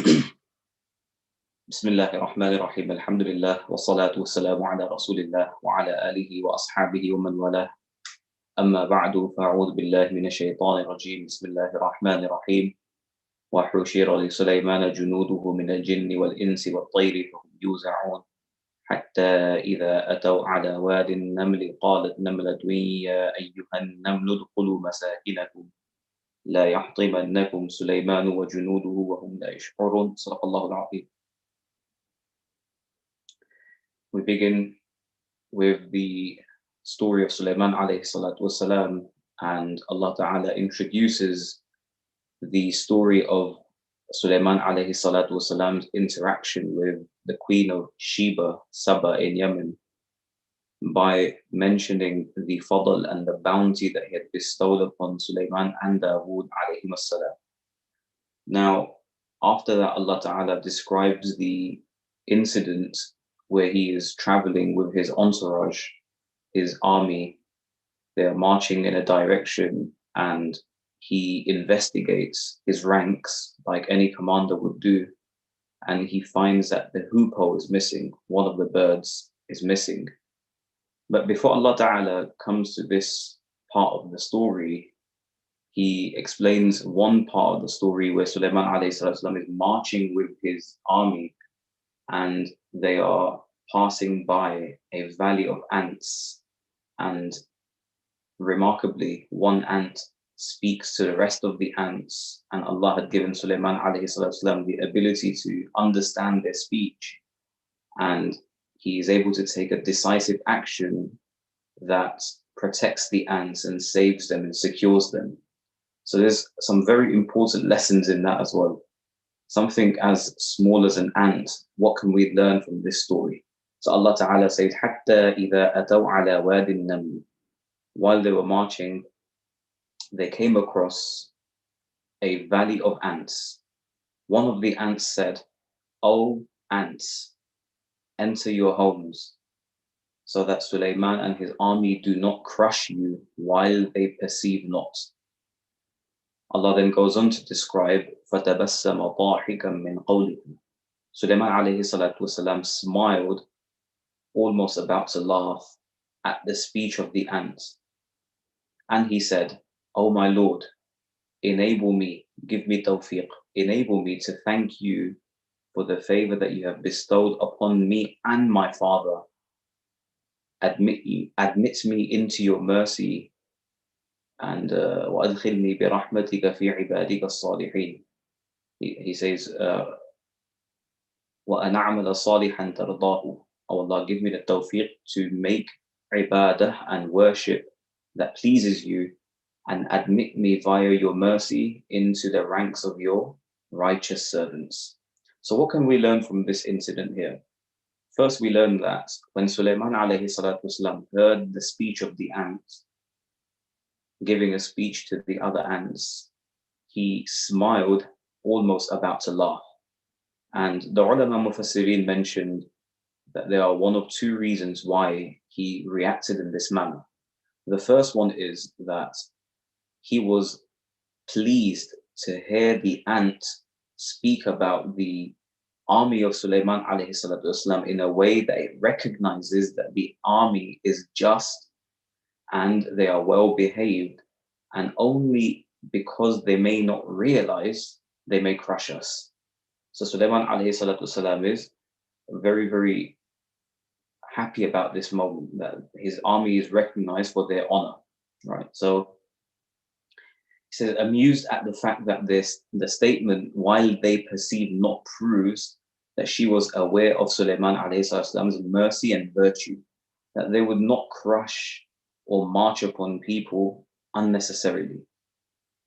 بسم الله الرحمن الرحيم الحمد لله والصلاة والسلام على رسول الله وعلى آله وأصحابه ومن والاه أما بعد فأعوذ بالله من الشيطان الرجيم بسم الله الرحمن الرحيم وحشر لسليمان جنوده من الجن والإنس والطير فهم يوزعون حتى إذا أتوا على واد النمل قالت نملة يا أيها النمل ادخلوا مساكنكم لا يحطمنكم سليمان وجنوده وهم لا يشعرون صدق الله العظيم. We begin with the story of Sulayman alayhi salatu wasalam, and Allah Ta'ala introduces the story of Sulayman alayhi salatu wasalam's interaction with the queen of Sheba, Saba in Yemen, by mentioning the fadl and the bounty that he had bestowed upon Sulayman and Dawood alayhi salam. Now, after that, Allah Ta'ala describes the incident where he is traveling with his entourage, his army. They're marching in a direction and he investigates his ranks like any commander would do. And he finds that the hoopoe is missing, one of the birds is missing. But before Allah Ta'ala comes to this part of the story, he explains one part of the story where Sulayman alayhi salam is marching with his army and they are passing by a valley of ants, and remarkably, one ant speaks to the rest of the ants, and Allah had given Sulayman alayhi salam the ability to understand their speech, and he is able to take a decisive action that protects the ants and saves them and secures them. So there's some very important lessons in that as well. Something as small as an ant, what can we learn from this story? So Allah Ta'ala says, حَتَّى إِذَا أَتَوْا عَلَى وَادِ النَّمْلِ. While they were marching, they came across a valley of ants. One of the ants said, "O ants, enter your homes, so that Sulayman and his army do not crush you while they perceive not." Allah then goes on to describe فَتَبَسَّمَ ضَاحِكًا مِّنْ قَوْلِهِ. Sulayman alayhi salatu wasalam smiled, almost about to laugh at the speech of the ants. And he said, "O my Lord, enable me, give me tawfiq, enable me to thank you for the favor that you have bestowed upon me and my father. Admit me into your mercy, and وَأَدْخِلْنِي بِرَحْمَتِكَ فِي عِبَادِكَ الصَّالِحِينَ." He says, وَأَنَعْمَلَ صَالِحًا تَرْضَاهُ. Oh Allah, give me the tawfiq to make ibadah and worship that pleases you, and admit me via your mercy into the ranks of your righteous servants. So what can we learn from this incident here? First, we learn that when Sulayman alayhi salatu wasalam heard the speech of the ants, giving a speech to the other ants, he smiled, almost about to laugh. And the ulama mufassirin mentioned that there are one of two reasons why he reacted in this manner. The first one is that he was pleased to hear the ant speak about the army of Sulayman alayhi salatu wasalam in a way that it recognizes that the army is just and they are well behaved, and only because they may not realize they may crush us. So Sulayman alayhi salatu wasalam is very, very happy about this moment, that his army is recognized for their honor, right? So he says, amused at the fact that the statement, while they perceive not, proves that she was aware of Sulayman alayhi salam's mercy and virtue, that they would not crush or march upon people unnecessarily.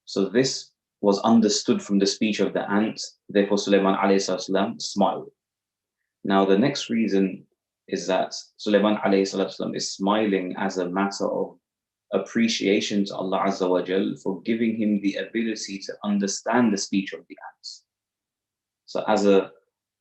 So this was understood from the speech of the ant, therefore Sulayman alayhi salam smiled. Now the next reason is that Sulayman alayhi salam is smiling as a matter of appreciation to Allah Azza wa Jal for giving him the ability to understand the speech of the ants. So as a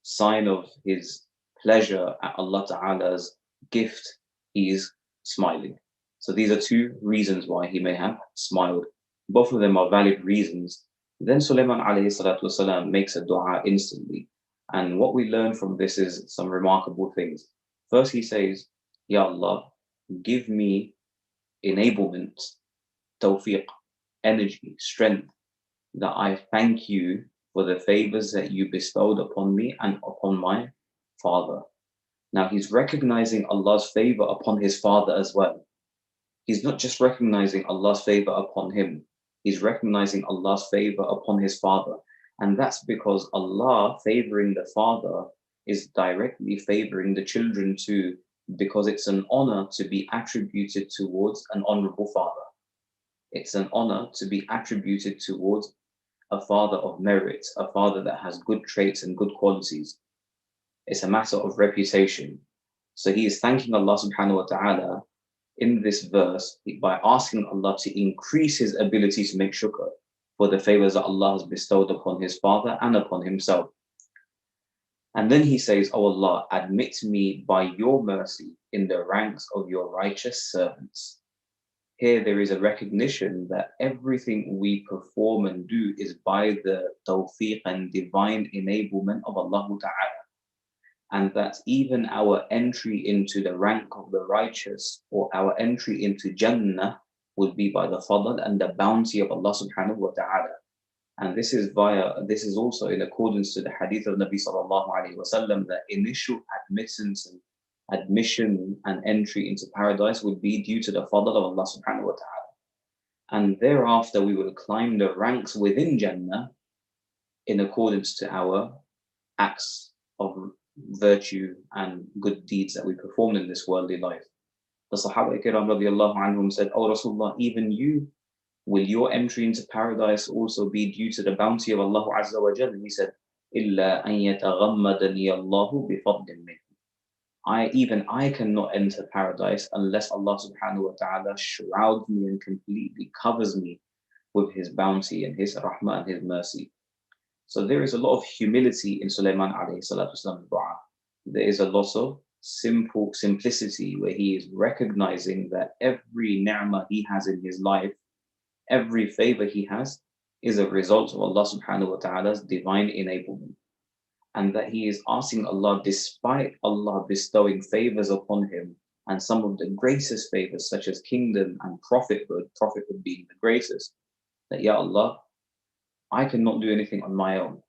sign of his pleasure at Allah Ta'ala's gift, he is smiling. So these are two reasons why he may have smiled. Both of them are valid reasons, Then Sulaiman alayhi salatu wasalam makes a dua instantly. And what we learn from this is some remarkable things. First, he says, Ya Allah, give me enablement, tawfiq, energy, strength, that I thank you for the favors that you bestowed upon me and upon my father. Now he's recognizing Allah's favor upon his father as well. He's not just recognizing Allah's favor upon him, he's recognizing Allah's favor upon his father. And that's because Allah favoring the father is directly favoring the children too, because it's an honor to be attributed towards an honorable father. It's an honor to be attributed towards a father of merit, a father that has good traits and good qualities. It's a matter of reputation. So he is thanking Allah subhanahu wa ta'ala in this verse by asking Allah to increase his ability to make shukr for the favors that Allah has bestowed upon his father and upon himself. And then he says, Oh Allah, admit me by your mercy in the ranks of your righteous servants. Here there is a recognition that everything we perform and do is by the tawfiq and divine enablement of Allah Ta'ala. And that even our entry into the rank of the righteous or our entry into Jannah would be by the fadl and the bounty of Allah Subhanahu wa Ta'ala. And this is also in accordance to the hadith of Nabi Sallallahu Alaihi Wasallam, that initial admittance and admission and entry into paradise would be due to the fadl of Allah Subhanahu wa Ta'ala. And thereafter we will climb the ranks within Jannah in accordance to our acts of virtue and good deeds that we perform in this worldly life. The Sahaba Kiram radiallahu anhum said, Oh Rasulullah, even you, will your entry into paradise also be due to the bounty of Allah Azza wa Jalla? He said, إِلَّا أَن يَتَغَمَّدَنِيَ اللَّهُ بِفَضْلٍ مِّنْهُ. I cannot enter paradise unless Allah subhanahu wa ta'ala shrouds me and completely covers me with his bounty and his rahmah and his mercy. So there is a lot of humility in Sulaiman alayhi salatu wasalam's dua. There is a lot of simplicity where he is recognizing that every ni'mah he has in his life, every favor he has, is a result of Allah subhanahu wa ta'ala's divine enablement. And that he is asking Allah, despite Allah bestowing favors upon him, and some of the greatest favors such as kingdom and prophethood being the greatest, that Ya Allah, I cannot do anything on my own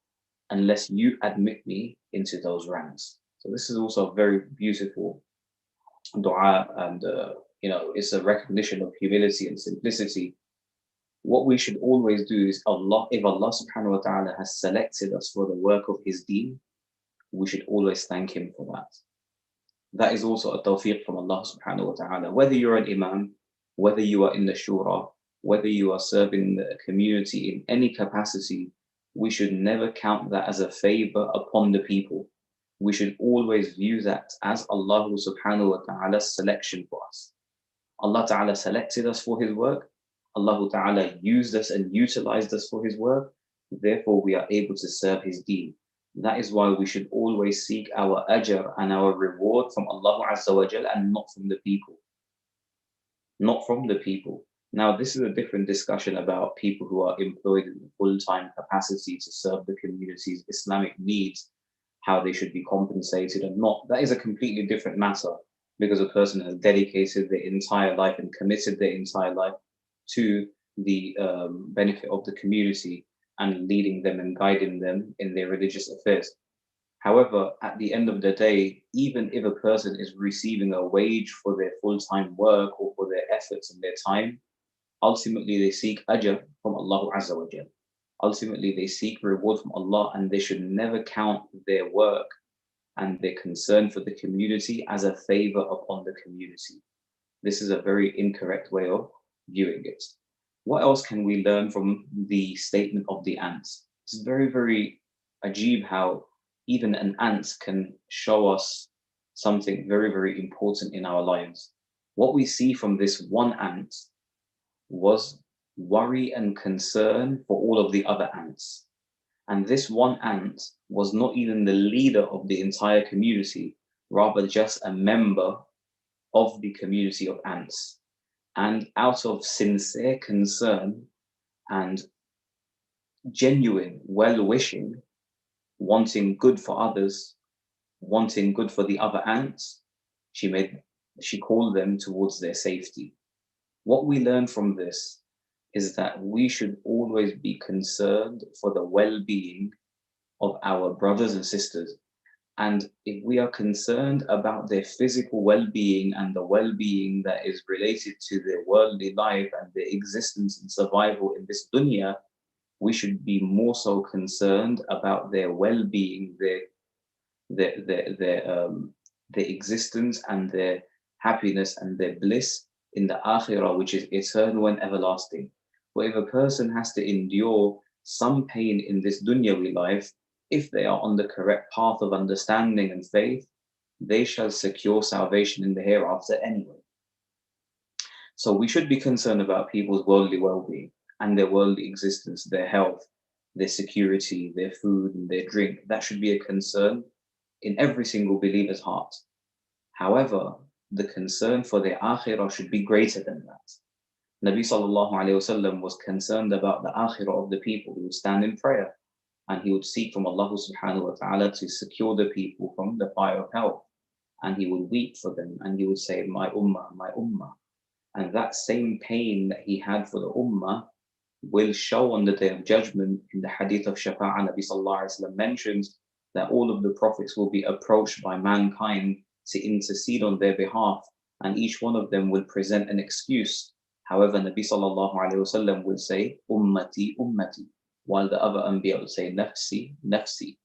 unless you admit me into those ranks. So this is also a very beautiful dua, and it's a recognition of humility and simplicity. What we should always do is if Allah subhanahu wa ta'ala has selected us for the work of his deen, we should always thank him for that. That is also a tawfiq from Allah subhanahu wa ta'ala. Whether you're an imam, whether you are in the shura, whether you are serving the community in any capacity, we should never count that as a favor upon the people. We should always view that as Allah subhanahu wa ta'ala's selection for us. Allah ta'ala selected us for his work. Allah ta'ala used us and utilized us for his work. Therefore, we are able to serve his deen. That is why we should always seek our ajr and our reward from Allah Azza wa Jal and not from the people. Not from the people. Now, this is a different discussion about people who are employed in full-time capacity to serve the community's Islamic needs, how they should be compensated and not. That is a completely different matter, because a person has dedicated their entire life and committed their entire life to the benefit of the community and leading them and guiding them in their religious affairs. However, at the end of the day, even if a person is receiving a wage for their full-time work or for their efforts and their time, ultimately they seek ajr from Allah Azza wa Jal. Ultimately they seek reward from Allah, and they should never count their work and their concern for the community as a favor upon the community. This is a very incorrect way of viewing it. What else can we learn from the statement of the ants? It's very, very ajib how even an ant can show us something very, very important in our lives. What we see from this one ant was worry and concern for all of the other ants. And this one ant was not even the leader of the entire community, rather just a member of the community of ants. And out of sincere concern and genuine well-wishing, wanting good for others, wanting good for the other ants, she called them towards their safety. What we learn from this is that we should always be concerned for the well-being of our brothers and sisters. And if we are concerned about their physical well-being and the well-being that is related to their worldly life and their existence and survival in this dunya, we should be more so concerned about their well-being, their their their um their existence and their happiness and their bliss in the akhirah, which is eternal and everlasting. Where if a person has to endure some pain in this dunyawi life, if they are on the correct path of understanding and faith, they shall secure salvation in the hereafter anyway. So we should be concerned about people's worldly well-being and their worldly existence, their health, their security, their food, and their drink. That should be a concern in every single believer's heart. However, the concern for their akhirah should be greater than that. Nabi sallallahu alayhi wasallam was concerned about the akhirah of the people. He would stand in prayer and he would seek from Allah subhanahu wa ta'ala to secure the people from the fire of hell. And he would weep for them and he would say, my ummah, my ummah. And that same pain that he had for the ummah will show on the day of judgment. In the hadith of Shafa'ah, Nabi sallallahu alayhi wasallam mentions that all of the prophets will be approached by mankind to intercede on their behalf, and each one of them will present an excuse. However, Nabi sallallahu alayhi wasallam will say, ummati, ummati, while the other anbiya will say, nafsi, nafsi.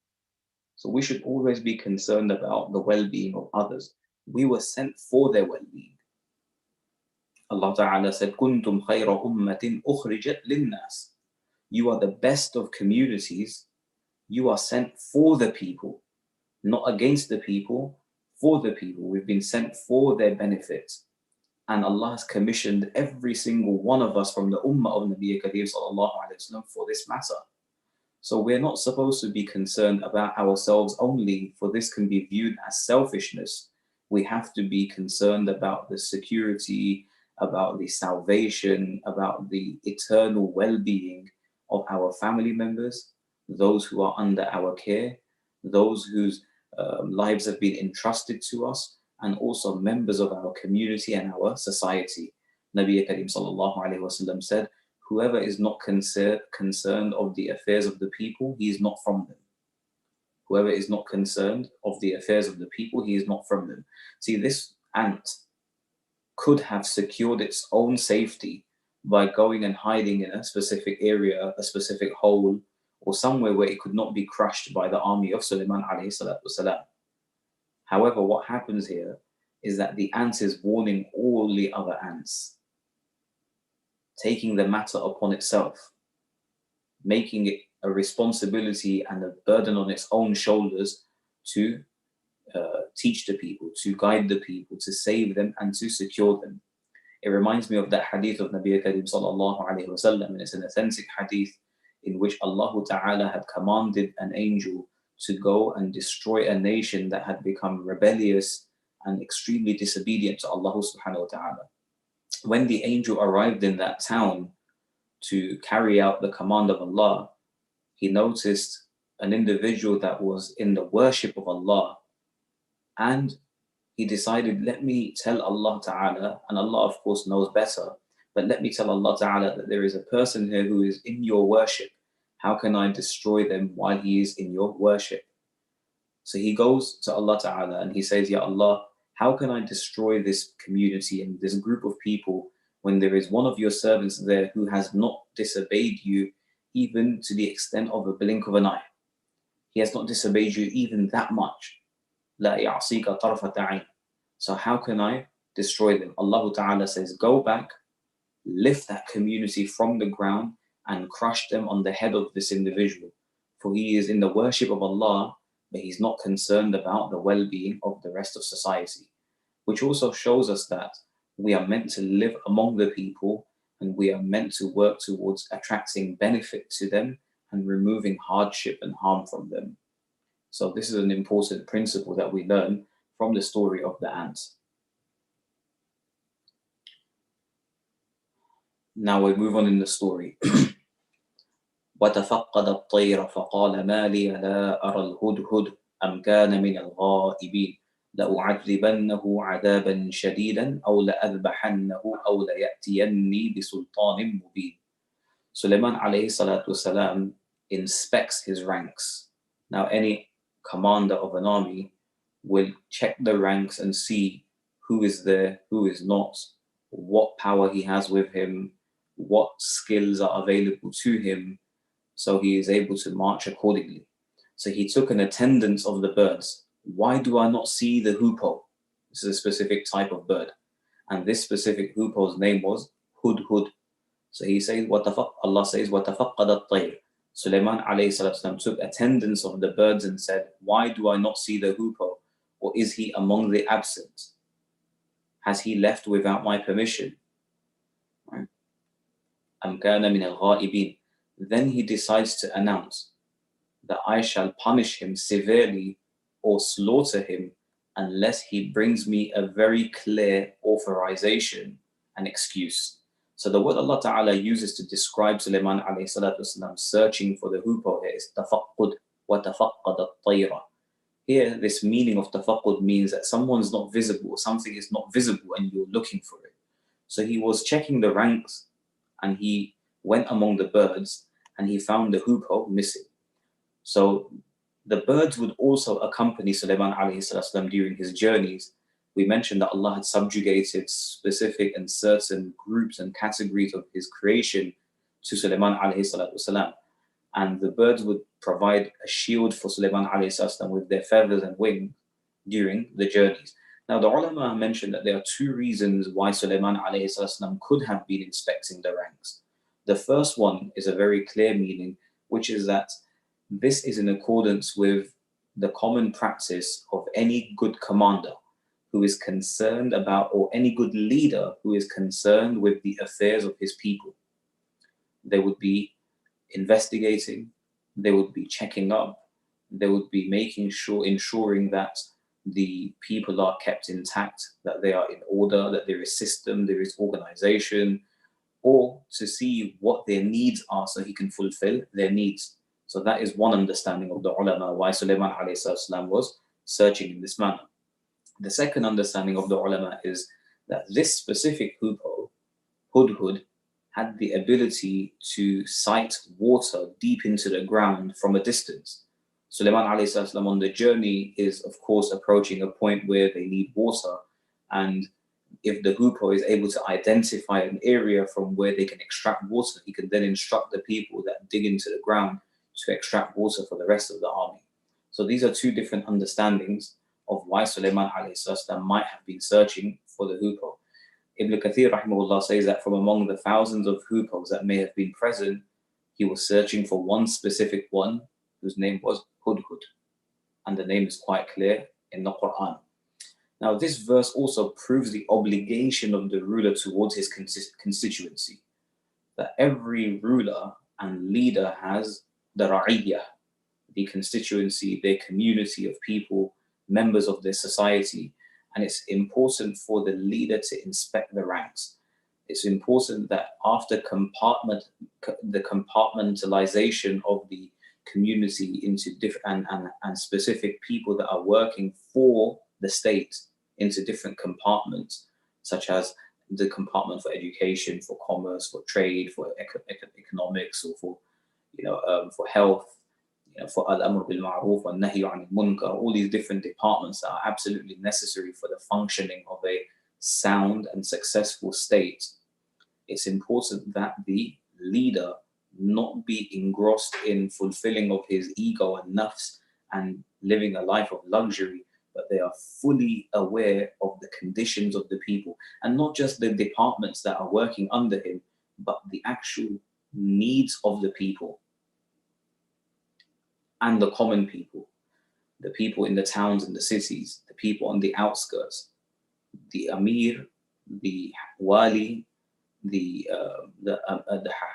So we should always be concerned about the well-being of others. We were sent for their well-being. Allah Ta'ala said, Kuntum khayra ummatin ukhrijat linnas. You are the best of communities. You are sent for the people, not against the people, for the people. We've been sent for their benefit. And Allah has commissioned every single one of us from the ummah of Nabi Kareem sallallahu alayhi wa sallam for this matter. So we're not supposed to be concerned about ourselves only, for this can be viewed as selfishness. We have to be concerned about the security, about the salvation, about the eternal well-being of our family members, those who are under our care, those whose lives have been entrusted to us, and also members of our community and our society. Nabi Kareem sallallahu alayhi wa sallam said, whoever is not concerned of the affairs of the people, he is not from them. Whoever is not concerned of the affairs of the people, he is not from them. See, this ant could have secured its own safety by going and hiding in a specific area, a specific hole, or somewhere where it could not be crushed by the army of Sulayman alayhi salatu wasalam. However, what happens here is that the ant is warning all the other ants, taking the matter upon itself, making it a responsibility and a burden on its own shoulders to teach the people, to guide the people, to save them and to secure them. It reminds me of that hadith of Nabi Kareem sallallahu alayhi wa sallam, and it's an authentic hadith in which Allah Ta'ala had commanded an angel to go and destroy a nation that had become rebellious and extremely disobedient to Allah subhanahu wa ta'ala. When the angel arrived in that town to carry out the command of Allah, he noticed an individual that was in the worship of Allah, and he decided, let me tell Allah Ta'ala, and Allah of course knows better, but let me tell Allah Ta'ala that there is a person here who is in your worship. How can I destroy them while he is in your worship? So he goes to Allah Ta'ala and he says, Ya Allah, how can I destroy this community and this group of people when there is one of your servants there who has not disobeyed you even to the extent of a blink of an eye? He has not disobeyed you even that much. La ya'sika tarfata ayn. So how can I destroy them? Allah Ta'ala says, go back, lift that community from the ground and crush them on the head of this individual. For he is in the worship of Allah, but he's not concerned about the well-being of the rest of society. Which also shows us that we are meant to live among the people and we are meant to work towards attracting benefit to them and removing hardship and harm from them. So this is an important principle that we learn from the story of the ants. Now we move on in the story. وتفقد الطير فقال ما لي لا أرى الهدهد أم كان من الغائبين لأعذبنه عذابا شديدا أو لأذبحنه أو ليأتيني بسلطان مبين. Sulayman alayhi salatu wasalam inspects his ranks. Now, any commander of an army will check the ranks and see who is there, who is not, what power he has with him, what skills are available to him, so he is able to march accordingly. So he took an attendance of the birds. Why do I not see the hoopoe? This is a specific type of bird. And this specific hoopoe's name was Hudhud. So he says, Allah says, وَتَفَقَّدَ الطَّيْرِ. Sulayman alayhi salam took attendance of the birds and said, why do I not see the hoopoe? Or is he among the absent? Has he left without my permission? أَمْ كَانَ مِنَ الْغَائِبِينَ. Then he decides to announce that I shall punish him severely or slaughter him unless he brings me a very clear authorization and excuse. So the word Allah Ta'ala uses to describe Sulayman alayhi salatu wasalam searching for the hoopoe here is tafaqqud wa tafaqqad at-tayra. Here, this meaning of tafaqqud means that someone's not visible, something is not visible and you're looking for it. So he was checking the ranks and he went among the birds and he found the hoopoe missing. So the birds would also accompany Sulayman alayhi salam during his journeys. We mentioned that Allah had subjugated specific and certain groups and categories of his creation to Sulayman alayhi salam. And the birds would provide a shield for Sulayman alayhi salam with their feathers and wings during the journeys. Now the ulama mentioned that there are two reasons why Sulayman alayhi salam could have been inspecting the ranks. The first one is a very clear meaning, which is that this is in accordance with the common practice of any good commander who is concerned about, or any good leader who is concerned with the affairs of his people. They would be investigating, they would be checking up, they would be ensuring that the people are kept intact, that they are in order, that there is system, there is organization, or to see what their needs are so he can fulfill their needs. So that is one understanding of the ulama why Sulayman alayhi salam was searching in this manner. The second understanding of the ulama is that this specific hoopoe, Hudhud, had the ability to sight water deep into the ground from a distance. Sulayman alayhi salam on the journey is of course approaching a point where they need water, and if the hoopoe is able to identify an area from where they can extract water, he can then instruct the people that dig into the ground to extract water for the rest of the army. So these are two different understandings of why Sulayman alayhi salam might have been searching for the hoopoe. Ibn Kathir rahimahullah says that from among the thousands of hoopoes that may have been present, he was searching for one specific one whose name was Hudhud. And the name is quite clear in the Quran. Now this verse also proves the obligation of the ruler towards his constituency. That every ruler and leader has the ra'iyah, the constituency, their community of people, members of their society, and it's important for the leader to inspect the ranks. It's important that after the compartmentalization of the community into different and specific people that are working for the state into different compartments, such as the compartment for education, for commerce, for trade, for economics, or for health, for al-amr bil ma'ruf wa nahy anil munkar, all these different departments that are absolutely necessary for the functioning of a sound and successful state. It's important that the leader not be engrossed in fulfilling of his ego and nafs and living a life of luxury, but they are fully aware of the conditions of the people, and not just the departments that are working under him, but the actual needs of the people and the common people, the people in the towns and the cities, the people on the outskirts, the Amir, the Wali, the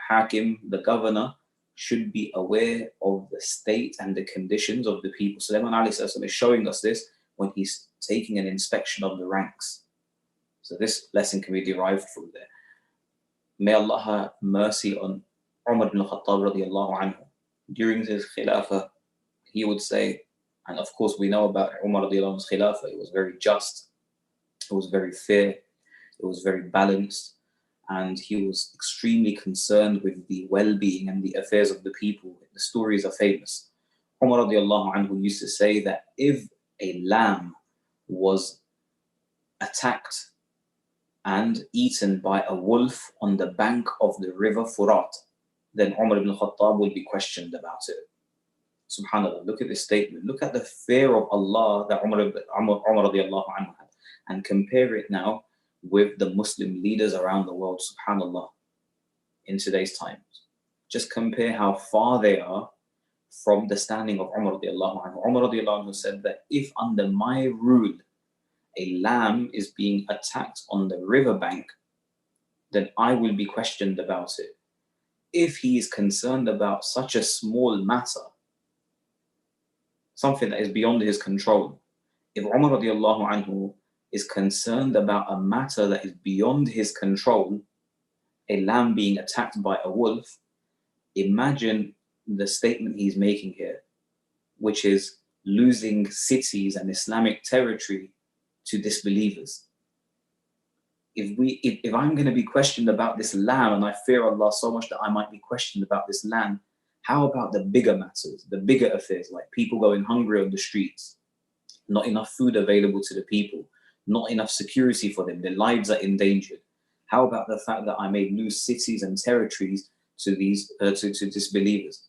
Hakim, the governor, should be aware of the state and the conditions of the people. Sulayman alayhi salam is showing us this when he's taking an inspection of the ranks. So this lesson can be derived from there. May Allah have mercy on Umar ibn Khattab radiallahu anhu, during his khilafah, he would say, and of course we know about Umar radiallahu anhu's khilafah, it was very just, it was very fair, it was very balanced, and he was extremely concerned with the well-being and the affairs of the people. The stories are famous. Umar radiallahu anhu used to say that if a lamb was attacked and eaten by a wolf on the bank of the river Furat, then Umar ibn Khattab will be questioned about it. Subhanallah, look at this statement. Look at the fear of Allah that Umar radiallahu anhu had, and compare it now with the Muslim leaders around the world, subhanallah, in today's times. Just compare how far they are from the standing of Umar radiallahu anhu. Umar radiallahu anhu said that if under my rule a lamb is being attacked on the riverbank, then I will be questioned about it. If he is concerned about such a small matter, something that is beyond his control, if Umar radiallahu anhu is concerned about a matter that is beyond his control, a lamb being attacked by a wolf, imagine the statement he's making here, which is losing cities and Islamic territory to disbelievers. If I'm going to be questioned about this lamb, and I fear Allah so much that I might be questioned about this lamb, how about the bigger matters, the bigger affairs, like people going hungry on the streets, not enough food available to the people, not enough security for them, their lives are endangered. How about the fact that I may lose cities and territories to these to disbelievers?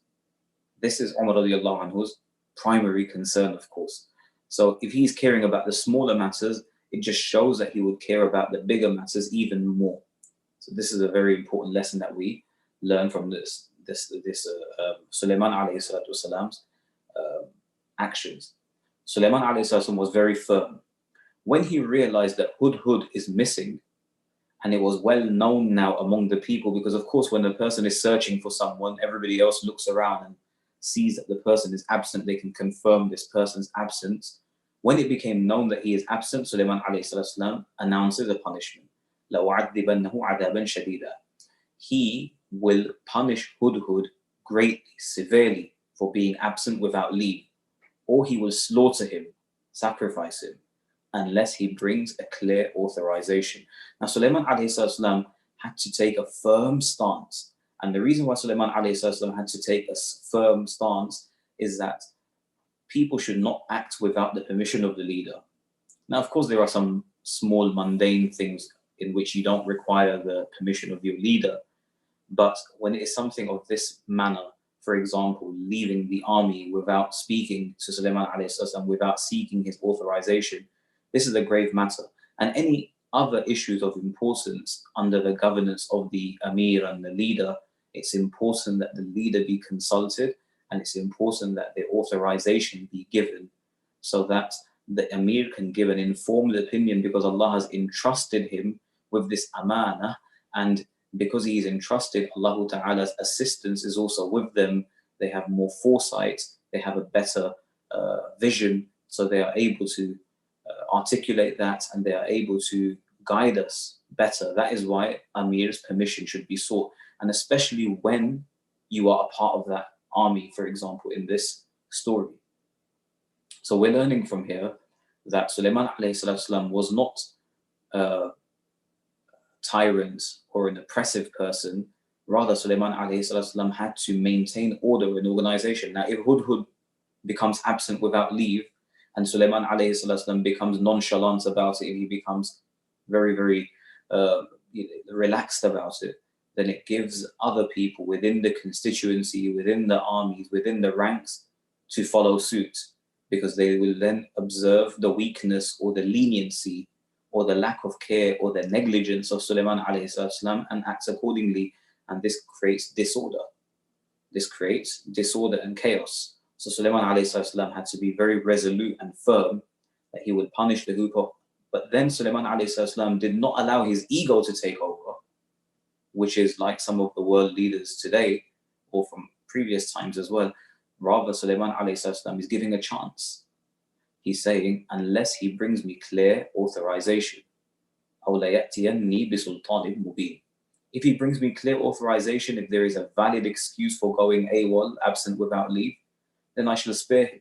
This is Umar radiallahu anhu's primary concern, of course. So if he's caring about the smaller matters, it just shows that he would care about the bigger matters even more. So this is a very important lesson that we learn from this Sulayman alayhi salatu wasalam's actions. Sulayman alayhi salatu was very firm. When he realized that Hudhud is missing, and it was well known now among the people, because of course when a person is searching for someone, everybody else looks around and sees that the person is absent, they can confirm this person's absence. When it became known that he is absent, Sulayman alayhi salam announces a punishment. لَأُعَذِّبَنَّهُ عَذَابًا شَدِيدًا. He will punish Hudhud greatly, severely, for being absent without leave, or he will slaughter him, sacrifice him, unless he brings a clear authorization. Now, Sulayman alayhi salam had to take a firm stance. And the reason why Sulayman alayhi salam had to take a firm stance is that people should not act without the permission of the leader. Now, of course, there are some small mundane things in which you don't require the permission of your leader. But when it is something of this manner, for example, leaving the army without speaking to Sulayman alayhi salam, without seeking his authorization, this is a grave matter. And any other issues of importance under the governance of the Amir and the leader, it's important that the leader be consulted, and it's important that the authorization be given so that the Amir can give an informed opinion, because Allah has entrusted him with this amana, and because he is entrusted, Allah Ta'ala's assistance is also with them. They have more foresight, they have a better vision, so they are able to articulate that, and they are able to guide us better. That is why Amir's permission should be sought, and especially when you are a part of that army, for example, in this story. So we're learning from here that Sulayman alayhi salam was not a tyrant or an oppressive person. Rather, Sulayman alayhi salam had to maintain order in organization. Now, if Hudhud becomes absent without leave, and Sulayman alayhi salam becomes nonchalant about it, and he becomes very, very relaxed about it, then it gives other people within the constituency, within the armies, within the ranks to follow suit, because they will then observe the weakness or the leniency or the lack of care or the negligence of Sulayman alayhi salam and act accordingly. And this creates disorder. This creates disorder and chaos. So Sulayman alayhi salam had to be very resolute and firm that he would punish the Hudhud. But then Sulayman alayhi salam did not allow his ego to take over, which is like some of the world leaders today, or from previous times as well. Rather, Sulayman alayhi salam is giving a chance. He's saying, unless he brings me clear authorization, أَوْ لَيَأْتِيَنِّي بِسُلْطَانٍ مُبِينٍ. If he brings me clear authorization, if there is a valid excuse for going AWOL, absent without leave, then I shall spare him.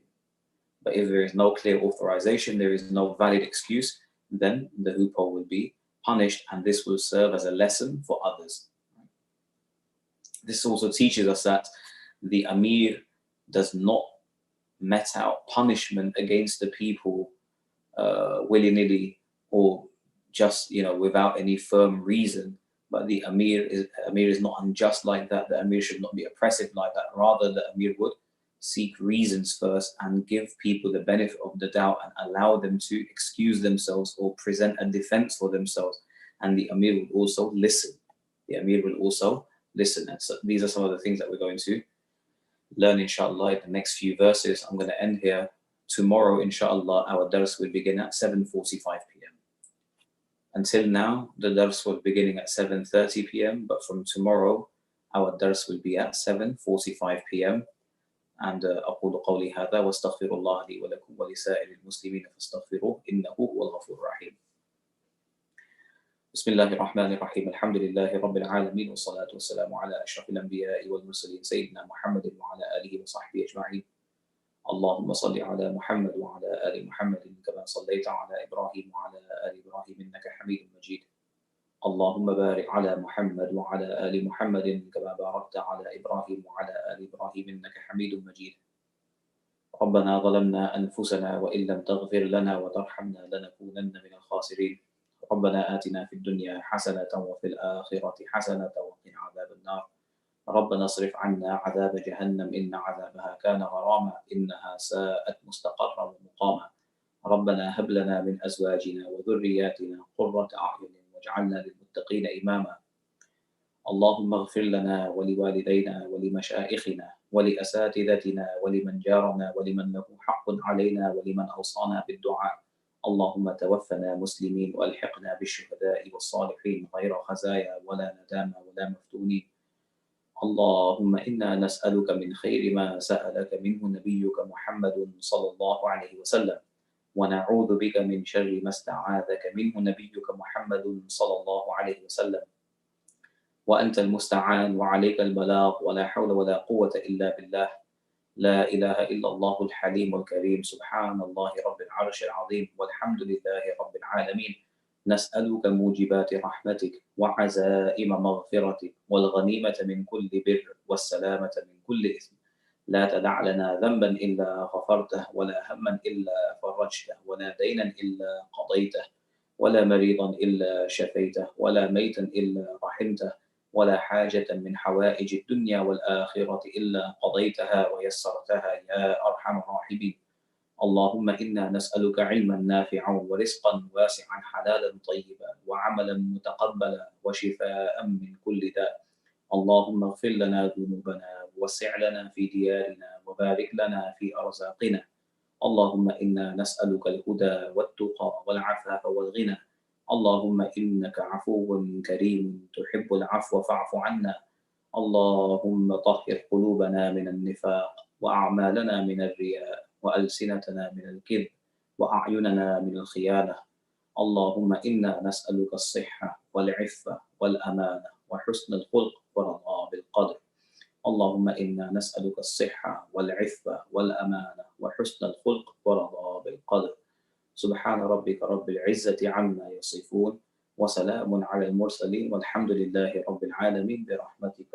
But if there is no clear authorization, there is no valid excuse, then the hoopoe will be punished, and this will serve as a lesson for others. This also teaches us that the Amir does not met out punishment against the people willy-nilly or just without any firm reason. But the Amir is not unjust like that. The Amir should not be oppressive like that. Rather, the Amir would seek reasons first and give people the benefit of the doubt and allow them to excuse themselves or present a defense for themselves. And the Amir will also listen. The Amir will also listen. And so these are some of the things that we're going to learn, inshallah, in the next few verses. I'm going to end here. Tomorrow, inshallah, our dars will begin at 7:45 p.m. Until now, the dars were beginning at 7:30 p.m., but from tomorrow, our dars will be at 7:45 p.m. And أقول قولي هذا واستغفر الله لي ولكم ولسائر المسلمين فاستغفروه إنه هو الغفور الرحيم. بسم الله الرحمن الرحيم. الحمد لله رب العالمين والصلاة والسلام على أشرف الأنبياء والمرسلين سيدنا محمد وعلى آله وصحبه أجمعين. اللهم صل على محمد وعلى آل محمد كما صليت على إبراهيم وعلى آل إبراهيم إنك حميد مجيد. اللهم بارك على محمد وعلى آل محمد كما باركت على إبراهيم وعلى آل إبراهيم إنك حميد مجيد. ربنا ظلمنا أنفسنا وإن لم تغفر لنا وترحمنا لنكونن من الخاسرين. ربنا آتنا في الدنيا حسنة وفي الآخرة حسنة وقنا عذاب النار. ربنا اصرف عنا عذاب جهنم إن عذابها كان غراما إنها ساءت مستقرا ومقاما. ربنا هب لنا من أزواجنا وذرياتنا قرة أعين واجعلنا للمتقين إماما. اللهم اغفر لنا ولوالدينا ولمشائخنا ولأساتذتنا ولمن جارنا ولمن له حق علينا ولمن أوصانا بالدعاء. اللهم توفنا مسلمين وألحقنا بالشهداء والصالحين غير خزايا ولا ندامى ولا مفتونين. اللهم إنا نسألك من خير ما سألك منه نبيك محمد صلى الله عليه وسلم ونعوذ بك من شر ما استعاذك منه نبيك محمد صلى الله عليه وسلم. وأنت المستعان وعليك البلاغ ولا حول ولا قوة إلا بالله. لا إله إلا الله الحليم الكريم. سبحان الله رب العرش العظيم والحمد لله رب العالمين. نسألك موجبات رحمتك وعزائم مغفرتك والغنيمة من كل بر والسلامة من كل إثم. لا تدع لنا ذنبا إلا غفرته ولا هما إلا فرجته ولا دينا إلا قضيته ولا مريضا إلا شفيته ولا ميتا إلا رحمته ولا حاجة من حوائج الدنيا والآخرة إلا قضيتها ويسرتها يا أرحم الراحمين. اللهم إنا نسألك علما نافعا ورزقا واسعا حلالا طيبا وعملا متقبلا وشفاء من كل داء. اللهم اغفر لنا ذنوبنا ووسع لنا في ديارنا وبارك لنا في أرزاقنا. اللهم إنا نسألك الهدى والتقى والعفاف والغنى. اللهم إنك عفو كريم تحب العفو فاعف عنا. اللهم طهر قلوبنا من النفاق وأعمالنا من الرياء وألسنتنا من الكذب وأعيننا من الخيانة. اللهم إنا نسألك الصحة والعفة والأمانة وحسن الخلق ورضا بالقدر. اللهم إنا نسألك الصحة والعفة والأمانة وحسن الخلق ورضا بالقدر. سبحان ربك رب العزة عما يصفون وسلام على المرسلين والحمد لله رب العالمين برحمتك